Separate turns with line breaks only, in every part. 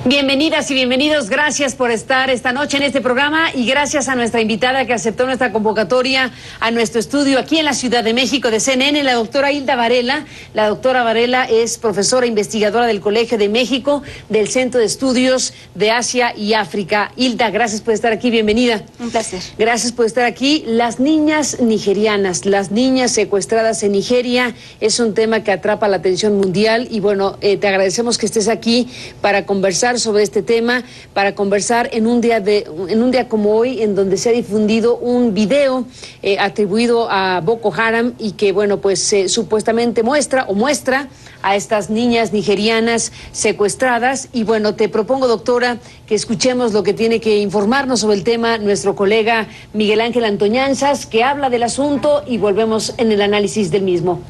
Bienvenidas y bienvenidos, gracias por estar esta noche en este programa y gracias a nuestra invitada que aceptó nuestra convocatoria a nuestro estudio aquí en la Ciudad de México de CNN, la doctora Hilda Varela. La doctora Varela es profesora investigadora del Colegio de México, del Centro de Estudios de Asia y África. Hilda, gracias por estar aquí, bienvenida.
Un placer.
Gracias por estar aquí. Las niñas nigerianas, las niñas secuestradas en Nigeria, es un tema que atrapa la atención mundial y bueno, te agradecemos que estés aquí para conversar sobre este tema, para conversar en un día como hoy, en donde se ha difundido un video atribuido a Boko Haram y que, bueno, pues supuestamente muestra a estas niñas nigerianas secuestradas. Y bueno, te propongo, doctora, que escuchemos lo que tiene que informarnos sobre el tema nuestro colega Miguel Ángel Antoñanzas, que habla del asunto y volvemos en el análisis del mismo.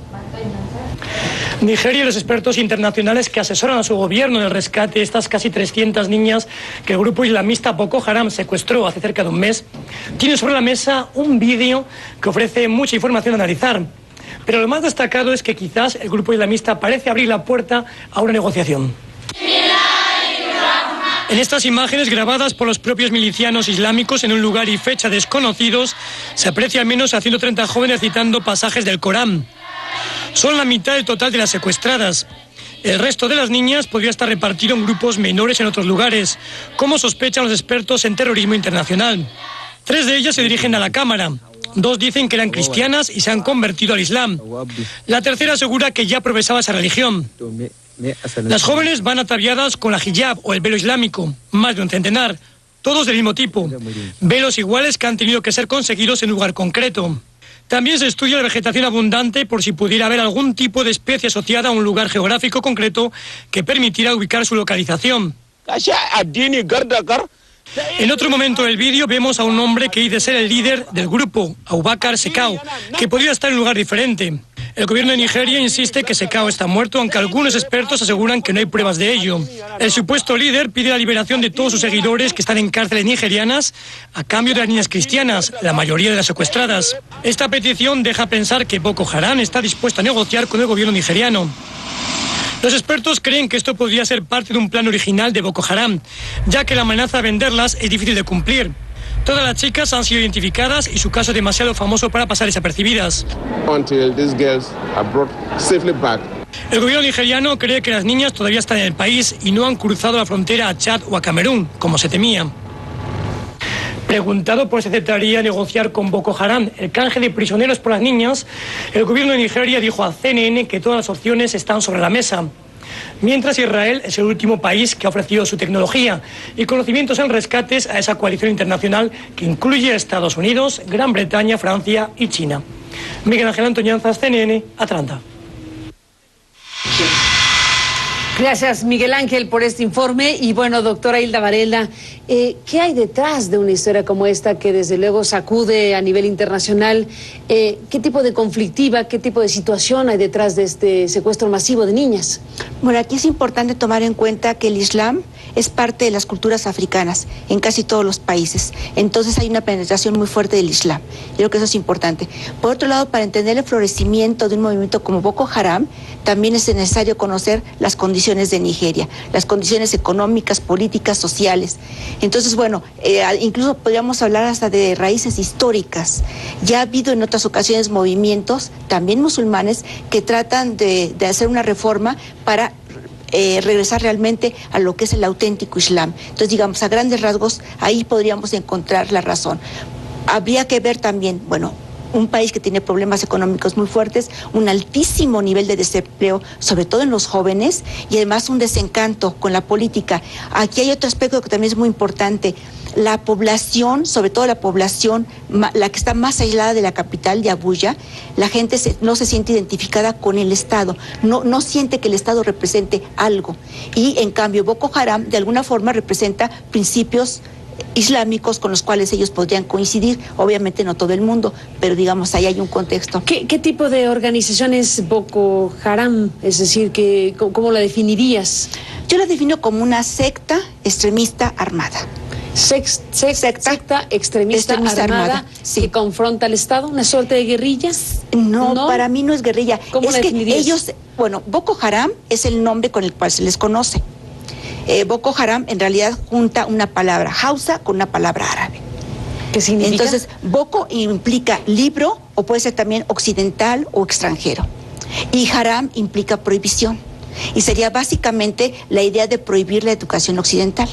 Nigeria y los expertos internacionales que asesoran a su gobierno en el rescate de estas casi 300 niñas que el grupo islamista Boko Haram secuestró hace cerca de un mes, tienen sobre la mesa un vídeo que ofrece mucha información a analizar. Pero lo más destacado es que quizás el grupo islamista parece abrir la puerta a una negociación. En estas imágenes grabadas por los propios milicianos islámicos en un lugar y fecha desconocidos, se aprecia al menos a 130 jóvenes citando pasajes del Corán. Son la mitad del total de las secuestradas. El resto de las niñas podría estar repartido en grupos menores en otros lugares, como sospechan los expertos en terrorismo internacional. 3 de ellas se dirigen a la cámara. 2 dicen que eran cristianas y se han convertido al Islam. La tercera asegura que ya profesaba esa religión. Las jóvenes van ataviadas con la hijab o el velo islámico, más de un centenar, todos del mismo tipo. Velos iguales que han tenido que ser conseguidos en un lugar concreto. También se estudia la vegetación abundante por si pudiera haber algún tipo de especie asociada a un lugar geográfico concreto que permitiera ubicar su localización. En otro momento del vídeo vemos a un hombre que dice ser el líder del grupo, Abubakar Shekau, que podría estar en un lugar diferente. El gobierno de Nigeria insiste que Shekau está muerto, aunque algunos expertos aseguran que no hay pruebas de ello. El supuesto líder pide la liberación de todos sus seguidores que están en cárceles nigerianas a cambio de las niñas cristianas, la mayoría de las secuestradas. Esta petición deja pensar que Boko Haram está dispuesto a negociar con el gobierno nigeriano. Los expertos creen que esto podría ser parte de un plan original de Boko Haram, ya que la amenaza de venderlas es difícil de cumplir. Todas las chicas han sido identificadas y su caso es demasiado famoso para pasar desapercibidas. El gobierno nigeriano cree que las niñas todavía están en el país y no han cruzado la frontera a Chad o a Camerún, como se temía. Preguntado por si aceptaría negociar con Boko Haram el canje de prisioneros por las niñas, el gobierno de Nigeria dijo a CNN que todas las opciones están sobre la mesa. Mientras Israel es el último país que ha ofrecido su tecnología y conocimientos en rescates a esa coalición internacional que incluye a Estados Unidos, Gran Bretaña, Francia y China. Miguel Ángel Antoñanzas, CNN, Atlanta.
Gracias, Miguel Ángel, por este informe. Y bueno, doctora Hilda Varela, ¿qué hay detrás de una historia como esta que desde luego sacude a nivel internacional? ¿Qué tipo de conflictiva, qué tipo de situación hay detrás de este secuestro masivo de niñas?
Bueno, aquí es importante tomar en cuenta que el Islam es parte de las culturas africanas en casi todos los países. Entonces hay una penetración muy fuerte del Islam. Yo creo que eso es importante. Por otro lado, para entender el florecimiento de un movimiento como Boko Haram, también es necesario conocer las condiciones de Nigeria, las condiciones económicas, políticas, sociales. Entonces, bueno, incluso podríamos hablar hasta de raíces históricas. Ya ha habido en otras ocasiones movimientos, también musulmanes, que tratan de hacer una reforma para regresar realmente a lo que es el auténtico Islam. Entonces, digamos, a grandes rasgos, ahí podríamos encontrar la razón. Habría que ver también, bueno, un país que tiene problemas económicos muy fuertes, un altísimo nivel de desempleo, sobre todo en los jóvenes, y además un desencanto con la política. Aquí hay otro aspecto que también es muy importante. La población, sobre todo la población, la que está más aislada de la capital de Abuya, la gente no se siente identificada con el Estado, no siente que el Estado represente algo. Y en cambio Boko Haram de alguna forma representa principios islámicos con los cuales ellos podrían coincidir, obviamente no todo el mundo, pero digamos ahí hay un contexto.
¿Qué tipo de organización es Boko Haram? Es decir, ¿cómo la definirías?
Yo la defino como una secta extremista armada.
Secta extremista armada sí. Que confronta al Estado, una suerte de guerrilla.
No, para mí no es guerrilla.
¿Cómo
es
la
que
definirías?
ellos, bueno, Boko Haram es el nombre con el cual se les conoce. Boko Haram en realidad junta una palabra Hausa con una palabra árabe.
¿Qué significa?
Entonces, Boko implica libro o puede ser también occidental o extranjero. Y Haram implica prohibición. Y sería básicamente la idea de prohibir la educación occidental.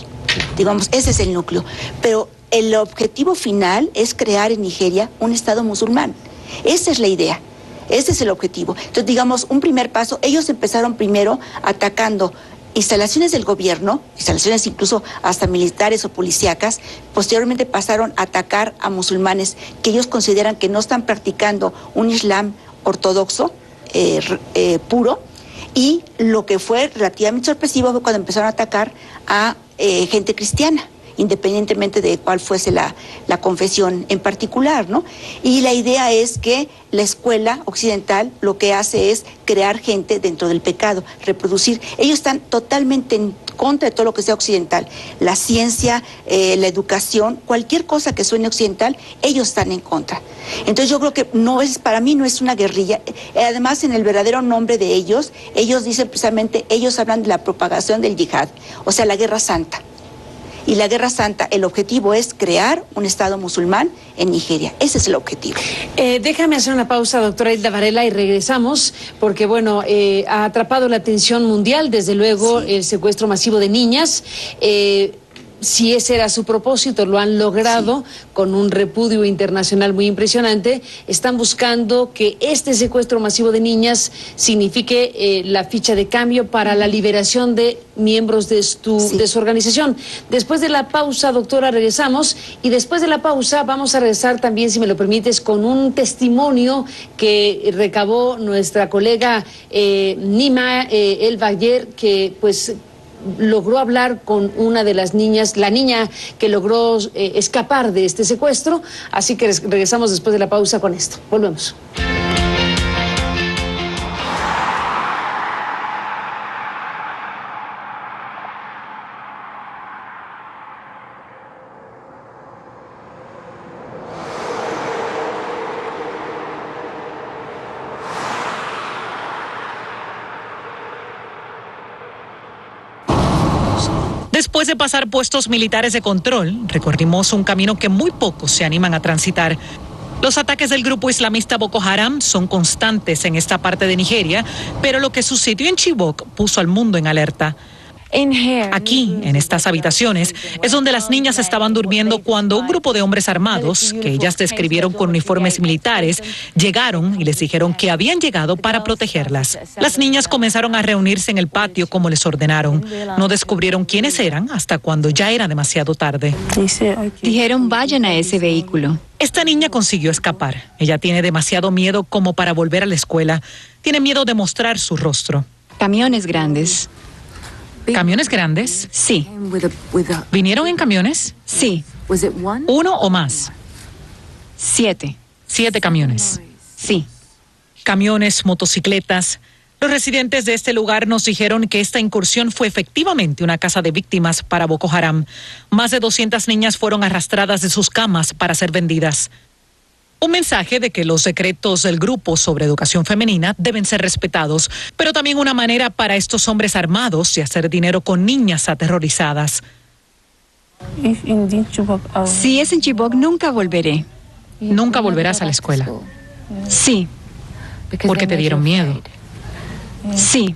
Digamos, ese es el núcleo. Pero el objetivo final es crear en Nigeria un Estado musulmán. Esa es la idea. Ese es el objetivo. Entonces, digamos, un primer paso, ellos empezaron primero atacando instalaciones del gobierno, instalaciones incluso hasta militares o policíacas. Posteriormente pasaron a atacar a musulmanes que ellos consideran que no están practicando un islam ortodoxo, puro. Y lo que fue relativamente sorpresivo fue cuando empezaron a atacar a gente cristiana, independientemente de cuál fuese la confesión en particular, ¿no? Y la idea es que la escuela occidental lo que hace es crear gente dentro del pecado, reproducir. Ellos están totalmente en contra de todo lo que sea occidental. La ciencia, la educación, cualquier cosa que suene occidental, ellos están en contra. Entonces yo creo que para mí no es una guerrilla. Además, en el verdadero nombre de ellos dicen precisamente, ellos hablan de la propagación del yihad, o sea, la guerra santa. Y la Guerra Santa, el objetivo es crear un Estado musulmán en Nigeria. Ese es el objetivo.
Déjame hacer una pausa, doctora Hilda Varela, y regresamos, porque bueno, ha atrapado la atención mundial, desde luego, sí, el secuestro masivo de niñas. Si ese era su propósito, lo han logrado, sí, con un repudio internacional muy impresionante. Están buscando que este secuestro masivo de niñas signifique la ficha de cambio para la liberación de miembros de su organización. Después de la pausa, doctora, regresamos, y después de la pausa vamos a regresar también, si me lo permites, con un testimonio que recabó nuestra colega Nima El Bayer, que pues logró hablar con una de las niñas, la niña que logró escapar de este secuestro. Así que regresamos después de la pausa con esto. Volvemos.
Después de pasar puestos militares de control, recorrimos un camino que muy pocos se animan a transitar. Los ataques del grupo islamista Boko Haram son constantes en esta parte de Nigeria, pero lo que sucedió en Chibok puso al mundo en alerta. Aquí, en estas habitaciones, es donde las niñas estaban durmiendo cuando un grupo de hombres armados, que ellas describieron con uniformes militares, llegaron y les dijeron que habían llegado para protegerlas. Las niñas comenzaron a reunirse en el patio como les ordenaron. No descubrieron quiénes eran hasta cuando ya era demasiado tarde.
Dijeron, vayan a ese vehículo.
Esta niña consiguió escapar. Ella tiene demasiado miedo como para volver a la escuela. Tiene miedo de mostrar su rostro.
Camiones grandes.
¿Camiones grandes?
Sí.
¿Vinieron en camiones?
Sí.
¿Uno o más?
7.
7 camiones.
Sí.
Camiones, motocicletas. Los residentes de este lugar nos dijeron que esta incursión fue efectivamente una casa de víctimas para Boko Haram. Más de 200 niñas fueron arrastradas de sus camas para ser vendidas. Un mensaje de que los decretos del grupo sobre educación femenina deben ser respetados, pero también una manera para estos hombres armados de hacer dinero con niñas aterrorizadas.
Si es en Chibok, nunca volveré.
¿Nunca volverás a la escuela?
Sí.
Porque te dieron miedo.
Sí.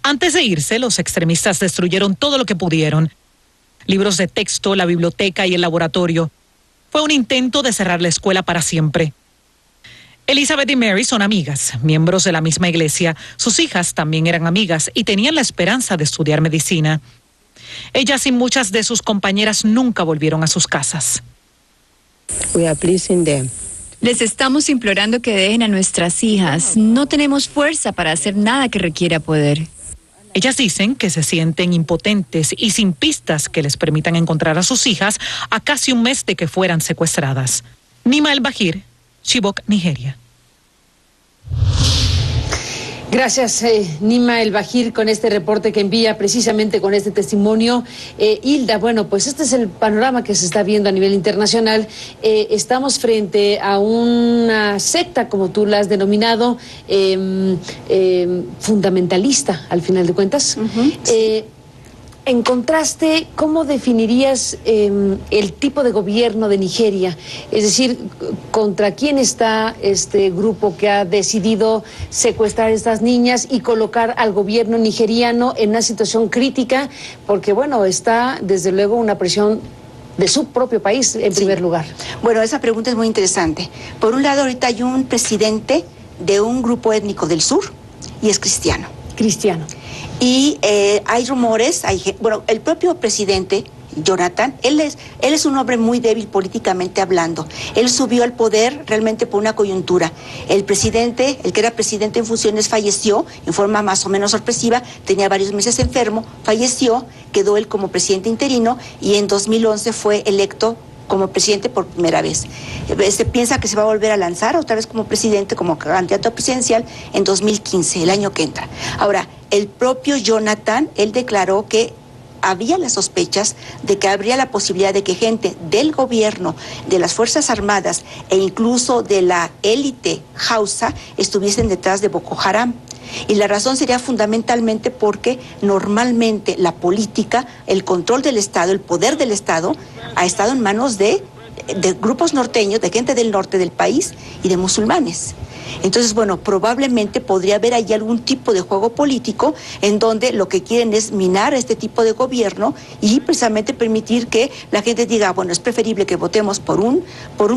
Antes de irse, los extremistas destruyeron todo lo que pudieron. Libros de texto, la biblioteca y el laboratorio. Fue un intento de cerrar la escuela para siempre. Elizabeth y Mary son amigas, miembros de la misma iglesia. Sus hijas también eran amigas y tenían la esperanza de estudiar medicina. Ellas y muchas de sus compañeras nunca volvieron a sus casas.
Les estamos implorando que dejen a nuestras hijas. No tenemos fuerza para hacer nada que requiera poder.
Ellas dicen que se sienten impotentes y sin pistas que les permitan encontrar a sus hijas a casi un mes de que fueran secuestradas. Nima El Bayer, Chibok, Nigeria.
Gracias, Nima El Bayer, con este reporte que envía precisamente con este testimonio. Hilda, bueno, pues este es el panorama que se está viendo a nivel internacional. Estamos frente a una secta, como tú la has denominado, fundamentalista, al final de cuentas. En contraste, ¿cómo definirías el tipo de gobierno de Nigeria? Es decir, ¿contra quién está este grupo que ha decidido secuestrar a estas niñas y colocar al gobierno nigeriano en una situación crítica? Porque, bueno, está desde luego una presión de su propio país en primer lugar.
Bueno, esa pregunta es muy interesante. Por un lado, ahorita hay un presidente de un grupo étnico del sur y es cristiano.
Cristiano.
Y hay rumores, bueno, el propio presidente, Jonathan, él es un hombre muy débil políticamente hablando. Él subió al poder realmente por una coyuntura. El presidente, el que era presidente en funciones, falleció en forma más o menos sorpresiva, tenía varios meses enfermo, falleció, quedó él como presidente interino y en 2011 fue electo como presidente por primera vez. Se piensa que se va a volver a lanzar otra vez como presidente, como candidato presidencial en 2015, el año que entra. Ahora, el propio Jonathan, él declaró que había las sospechas de que habría la posibilidad de que gente del gobierno, de las Fuerzas Armadas e incluso de la élite Hausa estuviesen detrás de Boko Haram. Y la razón sería fundamentalmente porque normalmente la política, el control del Estado, el poder del Estado, ha estado en manos de grupos norteños, de gente del norte del país y de musulmanes. Entonces, bueno, probablemente podría haber ahí algún tipo de juego político en donde lo que quieren es minar este tipo de gobierno y precisamente permitir que la gente diga, bueno, es preferible que votemos por un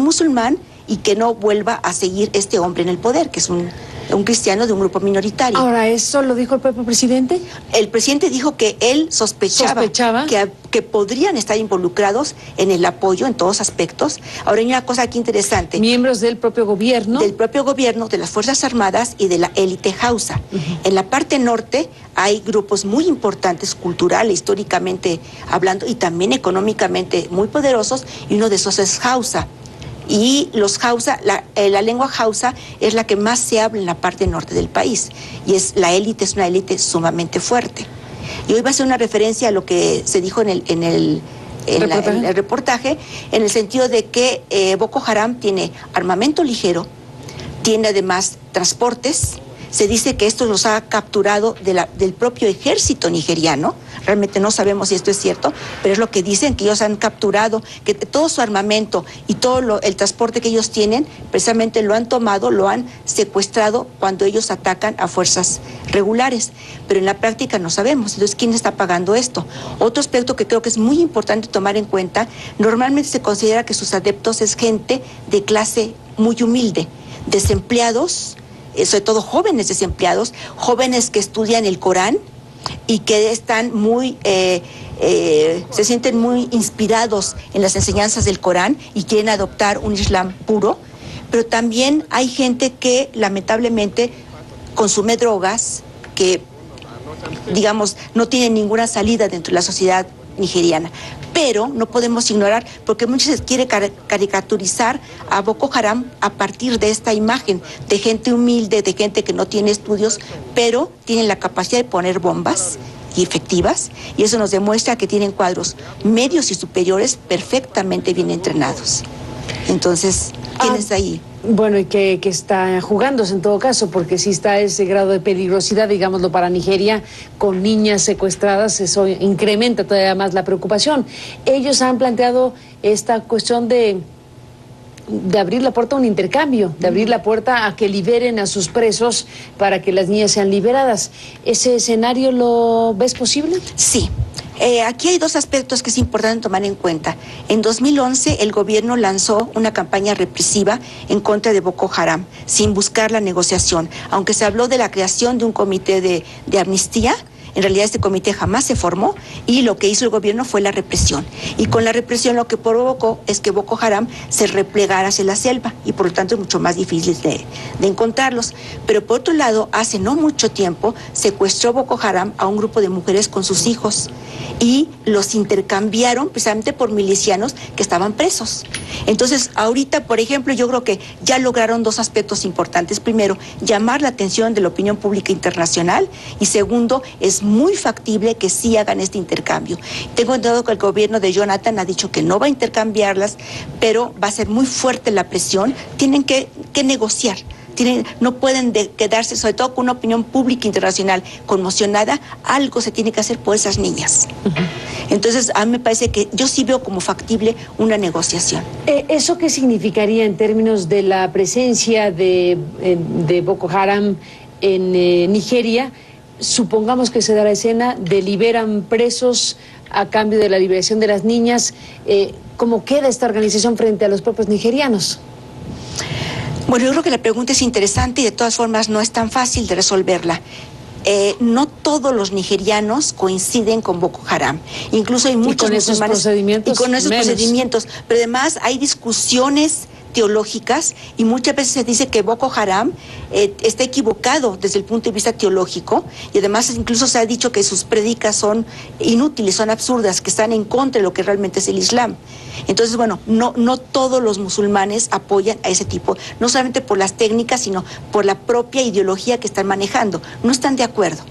musulmán y que no vuelva a seguir este hombre en el poder, que es un cristiano de un grupo minoritario.
Ahora, ¿eso lo dijo el propio presidente?
El presidente dijo que él sospechaba. Que podrían estar involucrados en el apoyo en todos aspectos. Ahora hay una cosa aquí interesante.
Miembros del propio gobierno.
Del propio gobierno, de las Fuerzas Armadas y de la élite Hausa. En la parte norte hay grupos muy importantes, cultural, históricamente hablando, y también económicamente muy poderosos, y uno de esos es Hausa. Y los Hausa, la lengua Hausa es la que más se habla en la parte norte del país, y la élite es una élite sumamente fuerte. Y hoy va a ser una referencia a lo que se dijo en el reportaje, en el sentido de que Boko Haram tiene armamento ligero, tiene además transportes. Se dice que esto los ha capturado del propio ejército nigeriano. Realmente no sabemos si esto es cierto, pero es lo que dicen, que ellos han capturado, que todo su armamento y todo el transporte que ellos tienen, precisamente lo han tomado, lo han secuestrado cuando ellos atacan a fuerzas regulares. Pero en la práctica no sabemos. Entonces, ¿quién está pagando esto? Otro aspecto que creo que es muy importante tomar en cuenta, normalmente se considera que sus adeptos es gente de clase muy humilde, desempleados, sobre todo jóvenes desempleados, jóvenes que estudian el Corán y que están se sienten muy inspirados en las enseñanzas del Corán y quieren adoptar un Islam puro, pero también hay gente que lamentablemente consume drogas, que digamos no tienen ninguna salida dentro de la sociedad nigeriana. Pero no podemos ignorar, porque muchas veces quiere caricaturizar a Boko Haram a partir de esta imagen de gente humilde, de gente que no tiene estudios, pero tienen la capacidad de poner bombas y efectivas, y eso nos demuestra que tienen cuadros medios y superiores perfectamente bien entrenados. Entonces, ¿quién está ahí?
Bueno, y que está jugándose en todo caso, porque si está ese grado de peligrosidad, digámoslo, para Nigeria, con niñas secuestradas, eso incrementa todavía más la preocupación. Ellos han planteado esta cuestión de abrir la puerta a un intercambio, de abrir la puerta a que liberen a sus presos para que las niñas sean liberadas. ¿Ese escenario lo ves posible?
Sí. Aquí hay dos aspectos que es importante tomar en cuenta. En 2011 el gobierno lanzó una campaña represiva en contra de Boko Haram, sin buscar la negociación. Aunque se habló de la creación de un comité de amnistía, en realidad este comité jamás se formó y lo que hizo el gobierno fue la represión. Y con la represión lo que provocó es que Boko Haram se replegara hacia la selva y por lo tanto es mucho más difícil de encontrarlos. Pero por otro lado, hace no mucho tiempo secuestró Boko Haram a un grupo de mujeres con sus hijos y los intercambiaron precisamente por milicianos que estaban presos. Entonces, ahorita, por ejemplo, yo creo que ya lograron dos aspectos importantes. Primero, llamar la atención de la opinión pública internacional y segundo, es muy factible que sí hagan este intercambio. Tengo entendido que el gobierno de Jonathan ha dicho que no va a intercambiarlas, pero va a ser muy fuerte la presión. Tienen que negociar. no pueden quedarse, sobre todo con una opinión pública internacional conmocionada. Algo se tiene que hacer por esas niñas. Entonces, a mí me parece que yo sí veo como factible una negociación.
¿Eso qué significaría en términos de la presencia de Boko Haram en Nigeria? Supongamos que se da la escena, liberan presos a cambio de la liberación de las niñas. ¿Cómo queda esta organización frente a los propios nigerianos?
Bueno, yo creo que la pregunta es interesante y de todas formas no es tan fácil de resolverla. No todos los nigerianos coinciden con Boko Haram. Incluso hay muchos musulmanes. Y con esos procedimientos. Pero además hay discusiones teológicas y muchas veces se dice que Boko Haram está equivocado desde el punto de vista teológico, y además incluso se ha dicho que sus prédicas son inútiles, son absurdas, que están en contra de lo que realmente es el Islam. Entonces, bueno, no todos los musulmanes apoyan a ese tipo, no solamente por las técnicas, sino por la propia ideología que están manejando. No están de acuerdo.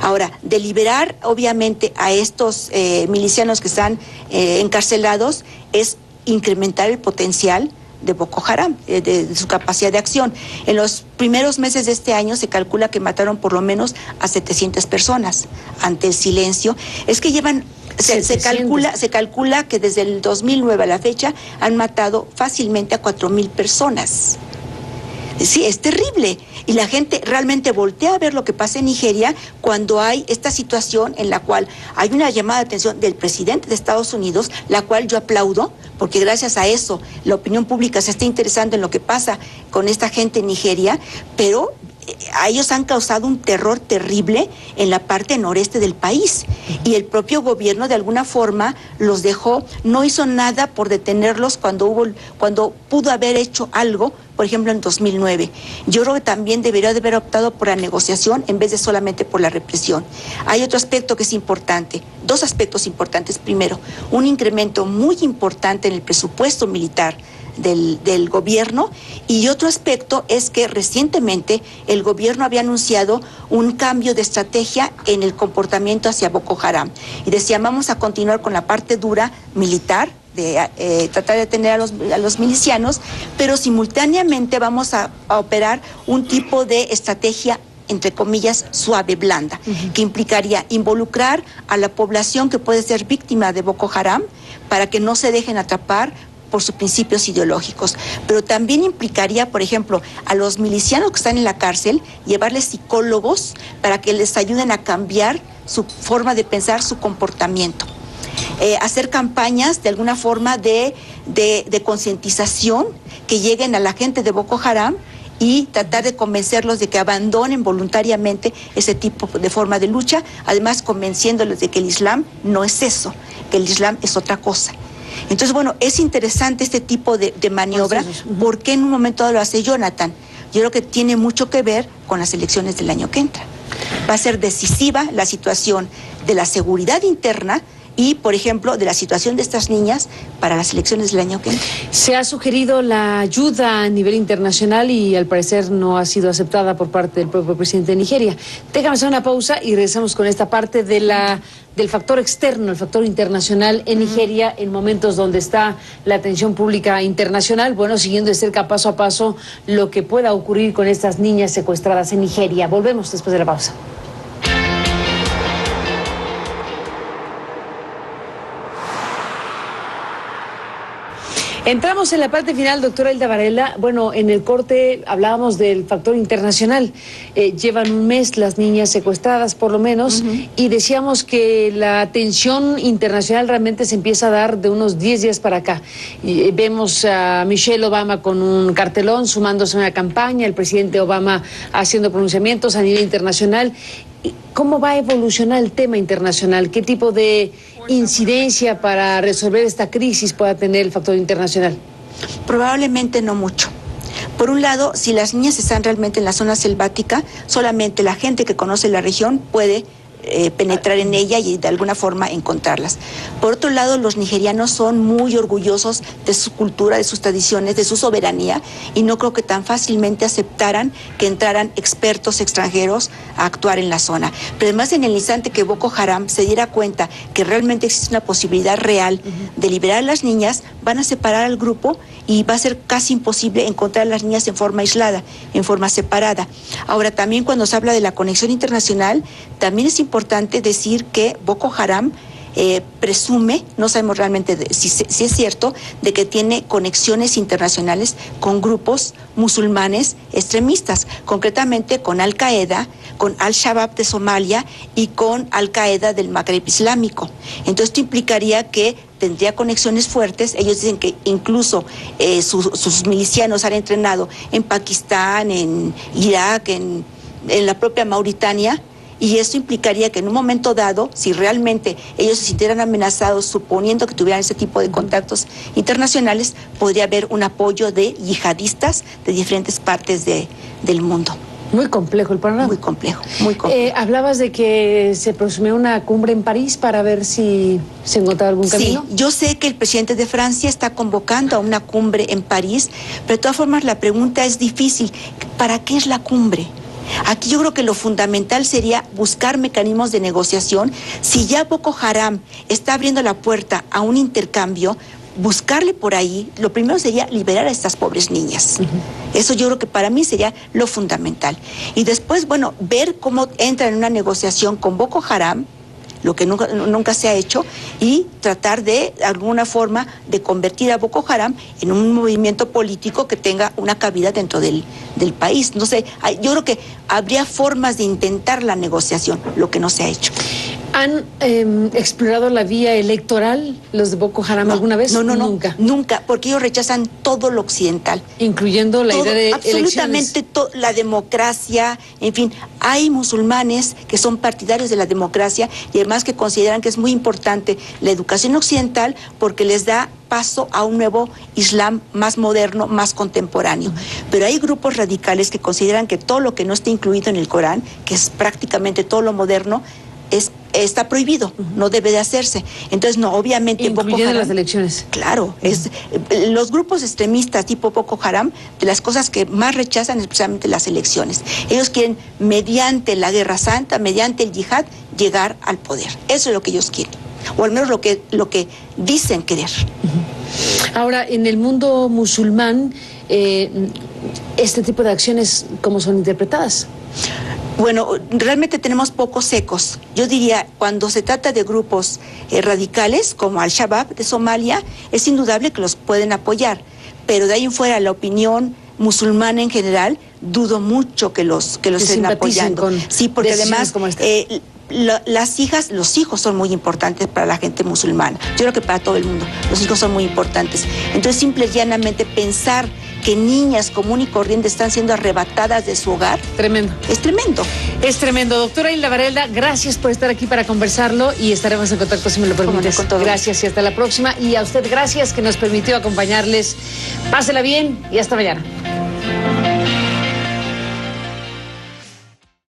Ahora, de liberar obviamente a estos milicianos que están encarcelados es incrementar el potencial de Boko Haram, de su capacidad de acción. En los primeros meses de este año se calcula que mataron por lo menos a 700 personas ante el silencio. Es que llevan, se calcula que desde el 2009 a la fecha han matado fácilmente a 4,000 personas. Sí, es terrible. Y la gente realmente voltea a ver lo que pasa en Nigeria cuando hay esta situación en la cual hay una llamada de atención del presidente de Estados Unidos, la cual yo aplaudo, porque gracias a eso la opinión pública se está interesando en lo que pasa con esta gente en Nigeria, pero a ellos han causado un terror terrible en la parte noreste del país, y el propio gobierno de alguna forma los dejó, no hizo nada por detenerlos cuando pudo haber hecho algo, por ejemplo en 2009. Yo creo que también debería de haber optado por la negociación en vez de solamente por la represión. Hay otro aspecto que es importante, dos aspectos importantes. Primero, un incremento muy importante en el presupuesto militar del gobierno, y otro aspecto es que recientemente el gobierno había anunciado un cambio de estrategia en el comportamiento hacia Boko Haram, y decían: vamos a continuar con la parte dura militar, de tratar de detener a los milicianos, pero simultáneamente vamos a operar un tipo de estrategia entre comillas suave, blanda, que implicaría involucrar a la población que puede ser víctima de Boko Haram para que no se dejen atrapar por sus principios ideológicos, pero también implicaría, por ejemplo, a los milicianos que están en la cárcel, llevarles psicólogos para que les ayuden a cambiar su forma de pensar, su comportamiento. Hacer campañas de alguna forma de concientización que lleguen a la gente de Boko Haram y tratar de convencerlos de que abandonen voluntariamente ese tipo de forma de lucha, además convenciéndolos de que el Islam no es eso, que el Islam es otra cosa. Entonces, bueno, es interesante este tipo de maniobra. ¿Por qué en un momento dado lo hace Jonathan? Yo creo que tiene mucho que ver con las elecciones del año que entra. Va a ser decisiva la situación de la seguridad interna y, por ejemplo, de la situación de estas niñas para las elecciones del año que entra.
Se ha sugerido la ayuda a nivel internacional y al parecer no ha sido aceptada por parte del propio presidente de Nigeria. Déjame hacer una pausa y regresamos con esta parte del factor externo, el factor internacional en Nigeria, en momentos donde está la atención pública internacional, bueno, siguiendo de cerca paso a paso lo que pueda ocurrir con estas niñas secuestradas en Nigeria. Volvemos después de la pausa. Entramos en la parte final, doctora Hilda Varela. Bueno, en el corte hablábamos del factor internacional. Llevan un mes las niñas secuestradas, por lo menos, y decíamos que la atención internacional realmente se empieza a dar de unos 10 días para acá. Vemos a Michelle Obama con un cartelón sumándose a una campaña, el presidente Obama haciendo pronunciamientos a nivel internacional. ¿Cómo va a evolucionar el tema internacional? ¿Qué tipo de incidencia para resolver esta crisis pueda tener el factor internacional?
Probablemente no mucho. Por un lado, si las niñas están realmente en la zona selvática, solamente la gente que conoce la región puede penetrar en ella y de alguna forma encontrarlas. Por otro lado, los nigerianos son muy orgullosos de su cultura, de sus tradiciones, de su soberanía, y no creo que tan fácilmente aceptaran que entraran expertos extranjeros a actuar en la zona. Pero además, en el instante que Boko Haram se diera cuenta que realmente existe una posibilidad real de liberar a las niñas, van a separar al grupo y va a ser casi imposible encontrar a las niñas en forma aislada, en forma separada. Ahora, también cuando se habla de la conexión internacional, también es importante decir que Boko Haram presume, no sabemos realmente si es cierto, de que tiene conexiones internacionales con grupos musulmanes extremistas, concretamente con Al-Qaeda, con Al-Shabaab de Somalia y con Al-Qaeda del Magreb Islámico. Entonces esto implicaría que tendría conexiones fuertes. Ellos dicen que incluso sus milicianos han entrenado en Pakistán, en Irak, en la propia Mauritania. Y esto implicaría que en un momento dado, si realmente ellos se sintieran amenazados, suponiendo que tuvieran ese tipo de contactos internacionales, podría haber un apoyo de yihadistas de diferentes partes del mundo.
Muy complejo el panorama.
Muy complejo, muy complejo.
Hablabas de que se presume una cumbre en París para ver si se encontraba algún camino.
Sí, yo sé que el presidente de Francia está convocando a una cumbre en París, pero de todas formas la pregunta es difícil. ¿Para qué es la cumbre? Aquí yo creo que lo fundamental sería buscar mecanismos de negociación. Si ya Boko Haram está abriendo la puerta a un intercambio, buscarle por ahí, lo primero sería liberar a estas pobres niñas. Eso yo creo que para mí sería lo fundamental. Y después, bueno, ver cómo entra en una negociación con Boko Haram, lo que nunca se ha hecho, y tratar de alguna forma de convertir a Boko Haram en un movimiento político que tenga una cabida dentro del país. No sé, yo creo que habría formas de intentar la negociación, lo que no se ha hecho.
¿Han explorado la vía electoral los de Boko Haram alguna vez?
No,
Nunca.
Nunca, porque ellos rechazan todo lo occidental.
Incluyendo la idea de
absolutamente la democracia, en fin. Hay musulmanes que son partidarios de la democracia y además que consideran que es muy importante la educación occidental porque les da paso a un nuevo Islam más moderno, más contemporáneo. Pero hay grupos radicales que consideran que todo lo que no esté incluido en el Corán, que es prácticamente todo lo moderno, está prohibido, no debe de hacerse. Entonces, no, obviamente
Boko Haram, las elecciones.
Claro, los grupos extremistas tipo Boko Haram, de las cosas que más rechazan es precisamente las elecciones. Ellos quieren, mediante la guerra santa, mediante el yihad, llegar al poder. Eso es lo que ellos quieren, o al menos lo que dicen querer.
Ahora, en el mundo musulmán, este tipo de acciones, ¿cómo son interpretadas?
Bueno, realmente tenemos pocos ecos. Yo diría, cuando se trata de grupos radicales, como Al-Shabaab de Somalia, es indudable que los pueden apoyar. Pero de ahí en fuera, la opinión musulmana en general, dudo mucho que los estén apoyando. Sí, porque además los hijos son muy importantes para la gente musulmana. Yo creo que para todo el mundo, los hijos son muy importantes. Entonces, simple y llanamente pensar que niñas común y corriente están siendo arrebatadas de su hogar.
Tremendo.
Es tremendo.
Es tremendo. Doctora Hilda Varela, gracias por estar aquí para conversarlo y estaremos en contacto si me lo permites. Gracias y hasta la próxima. Y a usted gracias que nos permitió acompañarles. Pásela bien y hasta mañana.